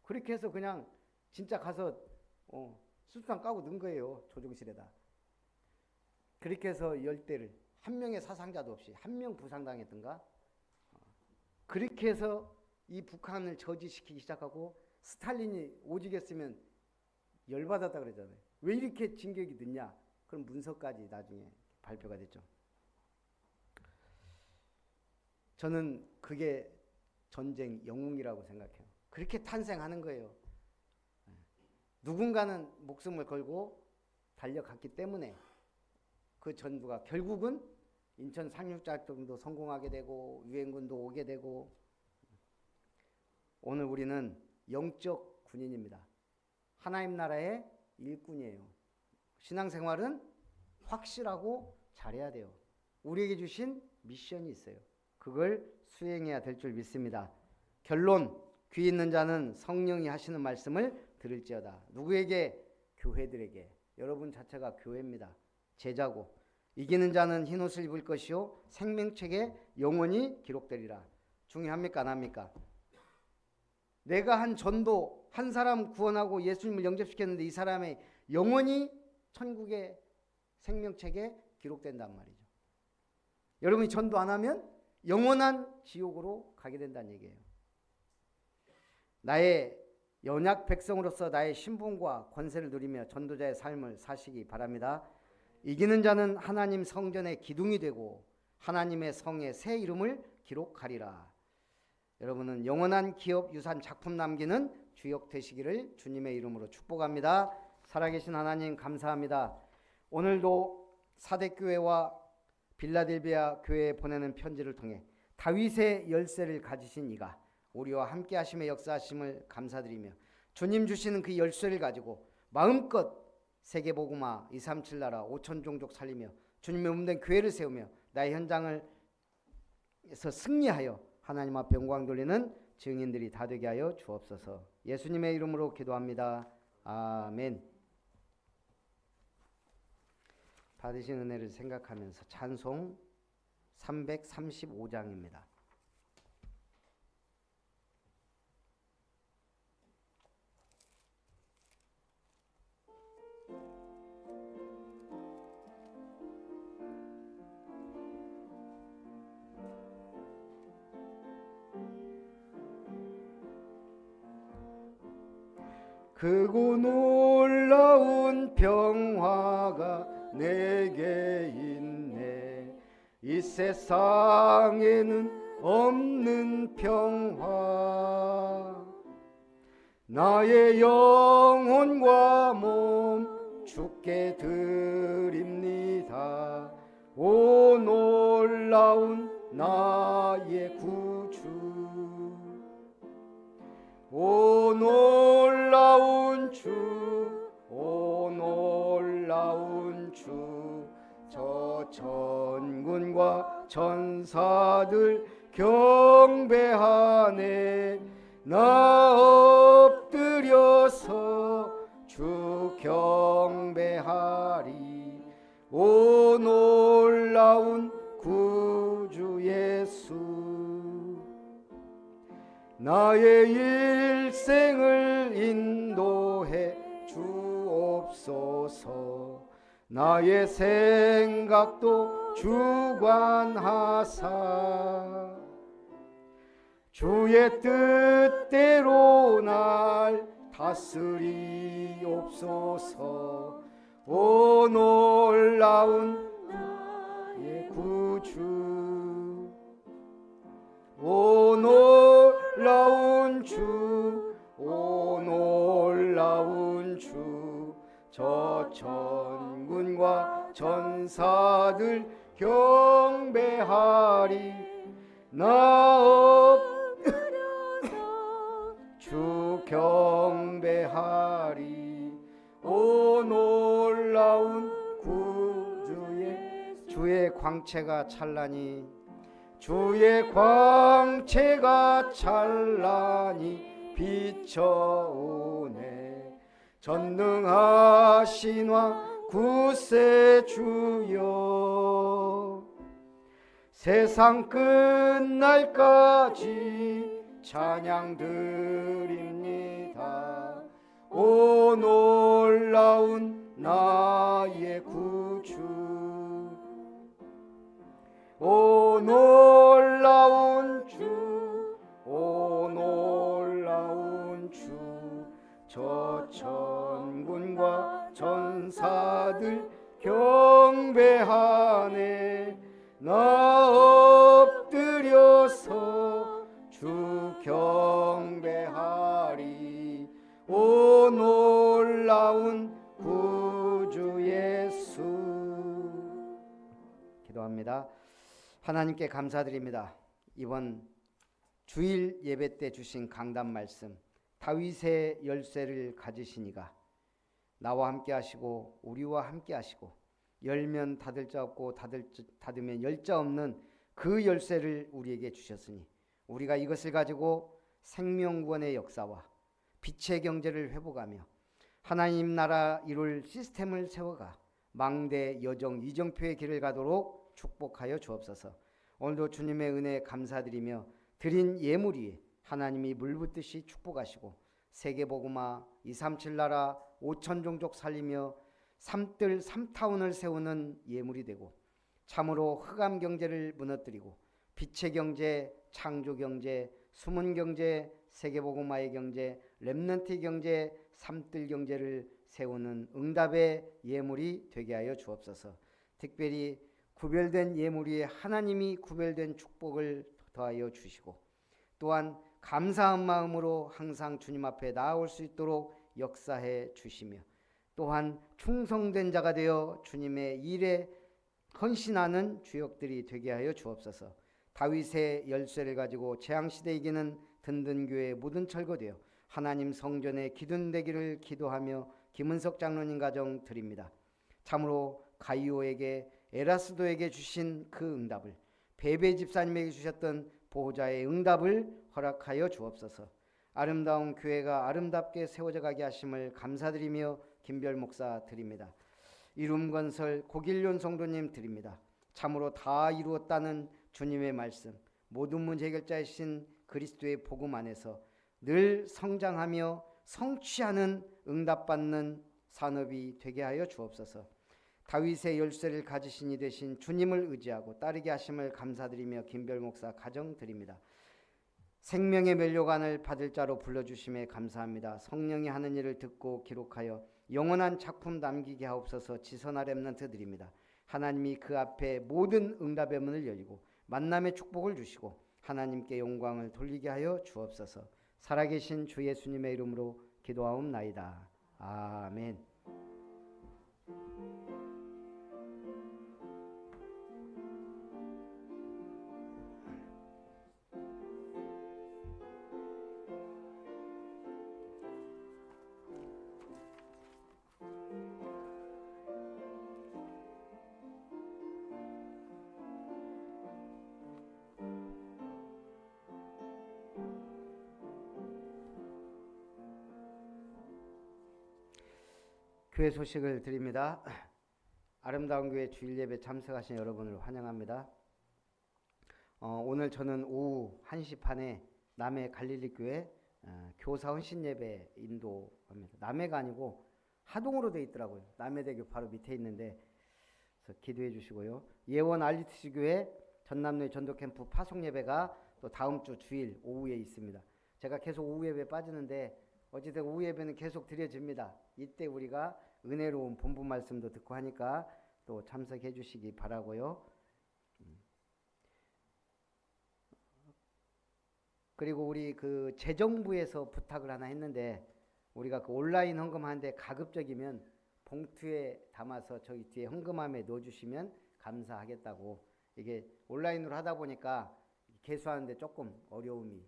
그렇게 해서 그냥 진짜 가서 수류탄 까고 넣은 거예요. 조종실에다. 그렇게 해서 10대를 한 명의 사상자도 없이 한 명 부상당했던가. 그렇게 해서 이 북한을 저지시키기 시작하고 스탈린이 오지겠으면 열받았다 그러잖아요. 왜 이렇게 진격이 늦냐? 그런 문서까지 나중에 발표가 됐죠. 저는 그게 전쟁 영웅이라고 생각해요. 그렇게 탄생하는 거예요. 누군가는 목숨을 걸고 달려갔기 때문에 그 전부가 결국은 인천 상륙작전도 성공하게 되고 유엔군도 오게 되고 오늘 우리는 영적 군인입니다. 하나님 나라의 일꾼이에요. 신앙생활은 확실하고 잘해야 돼요. 우리에게 주신 미션이 있어요. 그걸 수행해야 될 줄 믿습니다. 결론, 귀 있는 자는 성령이 하시는 말씀을 들을지어다. 누구에게? 교회들에게. 여러분 자체가 교회입니다. 제자고. 이기는 자는 흰옷을 입을 것이요 생명책에 영원히 기록되리라. 중요합니까? 안 합니까? 내가 한 전도, 한 사람 구원하고 예수님을 영접시켰는데 이 사람의 영원히 천국의 생명책에 기록된단 말이죠. 여러분이 전도 안 하면 영원한 지옥으로 가게 된다는 얘기예요. 나의 연약 백성으로서 나의 신분과 권세를 누리며 전도자의 삶을 사시기 바랍니다. 이기는 자는 하나님 성전의 기둥이 되고 하나님의 성의 새 이름을 기록하리라. 여러분은 영원한 기업, 유산, 작품 남기는 주역 되시기를 주님의 이름으로 축복합니다. 살아계신 하나님 감사합니다. 오늘도 사대교회와 빌라델비아 교회에 보내는 편지를 통해 다윗의 열쇠를 가지신 이가 우리와 함께 하심의 역사하심을 감사드리며 주님 주시는 그 열쇠를 가지고 마음껏 세계복음화 237 나라 5천 종족 살리며 주님의 몸된 교회를 세우며 나의 현장에서 승리하여 하나님 앞에 영광 돌리는 증인들이 다 되게 하여 주옵소서. 예수님의 이름으로 기도합니다. 아멘. 받으신 은혜를 생각하면서 찬송 335장입니다. 크고 놀라운 평화가 내게 있네. 이 세상에는 없는 평화. 나의 영혼과 몸 주께 드립니다. 오 놀라운 나의 구주. 오 놀라운 주, 오 놀라운 주. 저 천군과 천사들 경배하네. 나 엎드려서 주 경배하리. 오 놀라운 구주 예수. 나의 일생을 인도해 주옵소서. 나의 생각도 주관하사 주의 뜻대로 날 다스리옵소서. 오 놀라운 나의 구주. 오 놀라운 주, 오 놀라운 주. 저 천군과 천사들 경배하리. 나 엎드려서 주 경배하리. 오 놀라운 구주의 주의 광채가 찬란히, 주의 광채가 찬란히 비춰오네. 전능하신 왕 구세주여, 세상 끝날까지 찬양 드립니다. 오 놀라운 나의 구주. 오 놀라운 주, 오 놀라운 주. 저 천군과 천사들 경배하네. 나 엎드려서 주 경배하리. 오 놀라운 구주 예수. 기도합니다. 하나님께 감사드립니다. 이번 주일 예배 때 주신 강단 말씀, 다윗의 열쇠를 가지신 이가 나와 함께 하시고 우리와 함께 하시고 열면 닫을 자 없고 닫으면 열 자 없는 그 열쇠를 우리에게 주셨으니 우리가 이것을 가지고 생명구원의 역사와 빛의 경제를 회복하며 하나님 나라 이룰 시스템을 세워가 망대 여정 이정표의 길을 가도록 축복하여 주옵소서. 오늘도 주님의 은혜에 감사드리며 드린 예물 위에 하나님이 물붓듯이 축복하시고 세계복음화 237 나라 5천 종족 살리며 삼뜰 삼타운을 세우는 예물이 되고 참으로 흑암 경제를 무너뜨리고 빛의 경제, 창조 경제, 숨은 경제, 세계복음화의 경제, 렘넌트 경제, 삼뜰 경제를 세우는 응답의 예물이 되게 하여 주옵소서. 특별히 구별된 예물 위에 하나님이 구별된 축복을 더하여 주시고 또한 감사한 마음으로 항상 주님 앞에 나아올 수 있도록 역사해 주시며 또한 충성된 자가 되어 주님의 일에 헌신하는 주역들이 되게 하여 주옵소서. 다윗의 열쇠를 가지고 재앙시대 이기는 든든교회 모든 철거되어 하나님 성전에 기둔되기를 기도하며 김은석 장로님 가정 드립니다. 참으로 가이오에게 에라스도에게 주신 그 응답을 베베 집사님에게 주셨던 보호자의 응답을 허락하여 주옵소서. 아름다운 교회가 아름답게 세워져 가게 하심을 감사드리며 김별 목사 드립니다. 이룸건설 고길련 성도님 드립니다. 참으로 다 이루었다는 주님의 말씀, 모든 문제 해결자이신 그리스도의 복음 안에서 늘 성장하며 성취하는 응답받는 산업이 되게 하여 주옵소서. 다윗의 열쇠를 가지신 이 되신 주님을 의지하고 따르게 하심을 감사드리며 김별 목사 가정 드립니다. 생명의 면류관을 받을 자로 불러주심에 감사합니다. 성령이 하는 일을 듣고 기록하여 영원한 작품 남기게 하옵소서. 지선아 렘넌트 드립니다. 하나님이 그 앞에 모든 응답의 문을 열리고 만남의 축복을 주시고 하나님께 영광을 돌리게 하여 주옵소서. 살아계신 주 예수님의 이름으로 기도하옵나이다. 아멘. 교회 소식을 드립니다. 아름다운 교회 주일 예배 참석하신 여러분을 환영합니다. 오늘 저는 오후 1시 반에 남해 갈릴리 교회 교사 헌신 예배 인도합니다. 남해가 아니고 하동으로 되어 있더라고요. 남해대교 바로 밑에 있는데 그래서 기도해 주시고요. 예원 알리트시 교회 전남로의 전도 캠프 파송 예배가 또 다음 주 주일 오후에 있습니다. 제가 계속 오후 예배 빠지는데 어찌된 오후 예배는 계속 드려집니다. 이때 우리가 은혜로운 본부 말씀도 듣고 하니까 또 참석해 주시기 바라고요. 그리고 우리 그 재정부에서 부탁을 하나 했는데 우리가 그 온라인 헌금하는데 가급적이면 봉투에 담아서 저희 뒤에 헌금함에 넣어주시면 감사하겠다고. 이게 온라인으로 하다 보니까 개수하는데 조금 어려움이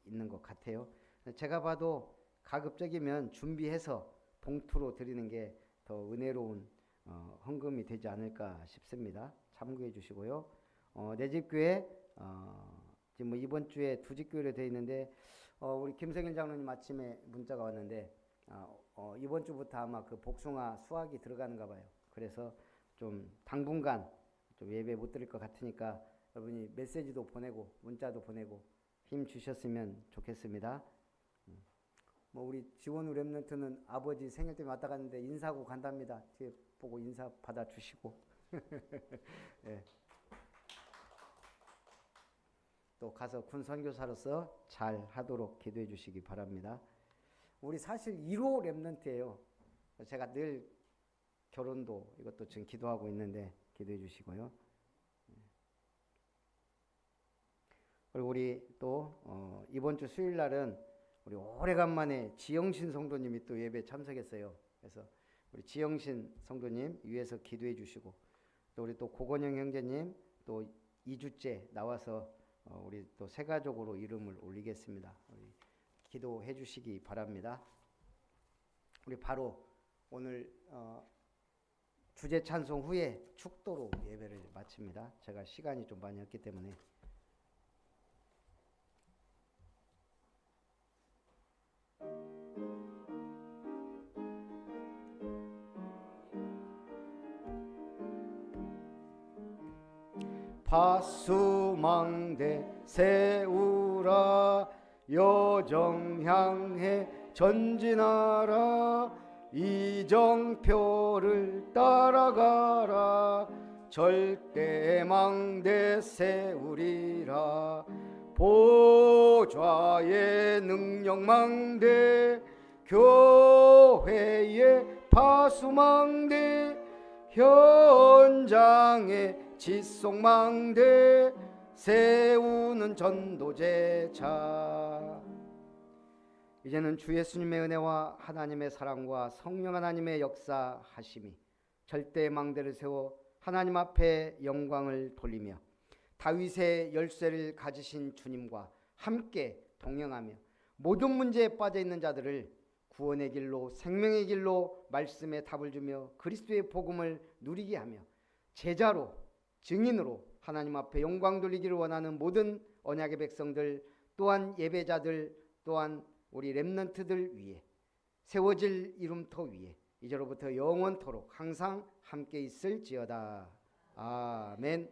있는 것 같아요. 제가 봐도 가급적이면 준비해서 봉투로 드리는 게 더 은혜로운 헌금이 되지 않을까 싶습니다. 참고해 주시고요. 내 집교회 지금 뭐 이번 주에 두 집교회로 되어 있는데 우리 김성일 장로님 아침에 문자가 왔는데 이번 주부터 아마 그 복숭아 수확이 들어가는가 봐요. 그래서 좀 당분간 좀 예배 못 드릴 것 같으니까 여러분이 메시지도 보내고 문자도 보내고 힘 주셨으면 좋겠습니다. 뭐 우리 지원우 렘넌트는 아버지 생일 때문에 왔다 갔는데 인사하고 간답니다. 뒤에 보고 인사 받아주시고 네. 또 가서 군 선교사로서 잘 하도록 기도해 주시기 바랍니다. 우리 사실 1호 렘넌트예요. 제가 늘 결혼도 이것도 지금 기도하고 있는데 기도해 주시고요. 그리고 우리 또 이번 주 수요일 날은 우리 오래간만에 지영신 성도님이 또 예배 참석했어요. 그래서 우리 지영신 성도님 위해서 기도해 주시고 또 우리 또 고건영 형제님 또 2주째 나와서 우리 또 새 가족으로 이름을 올리겠습니다. 우리 기도해 주시기 바랍니다. 우리 바로 오늘 주제 찬송 후에 축도로 예배를 마칩니다. 제가 시간이 좀 많이 없기 때문에 파수망대 세우라 여정 향해 전진하라 이정표를 따라가라 절대망대 세우리라 보좌의 능력망대 교회의 파수망대 현장의 지속망대 세우는 전도제자. 이제는 주 예수님의 은혜와 하나님의 사랑과 성령 하나님의 역사하심이 절대망대를 세워 하나님 앞에 영광을 돌리며 다윗의 열쇠를 가지신 주님과 함께 동행하며 모든 문제에 빠져 있는 자들을 구원의 길로 생명의 길로 말씀에 답을 주며 그리스도의 복음을 누리게 하며 제자로 증인으로 하나님 앞에 영광 돌리기를 원하는 모든 언약의 백성들 또한 예배자들 또한 우리 렘넌트들 위에 세워질 이름터 위에 이제로부터 영원토록 항상 함께 있을지어다. 아멘.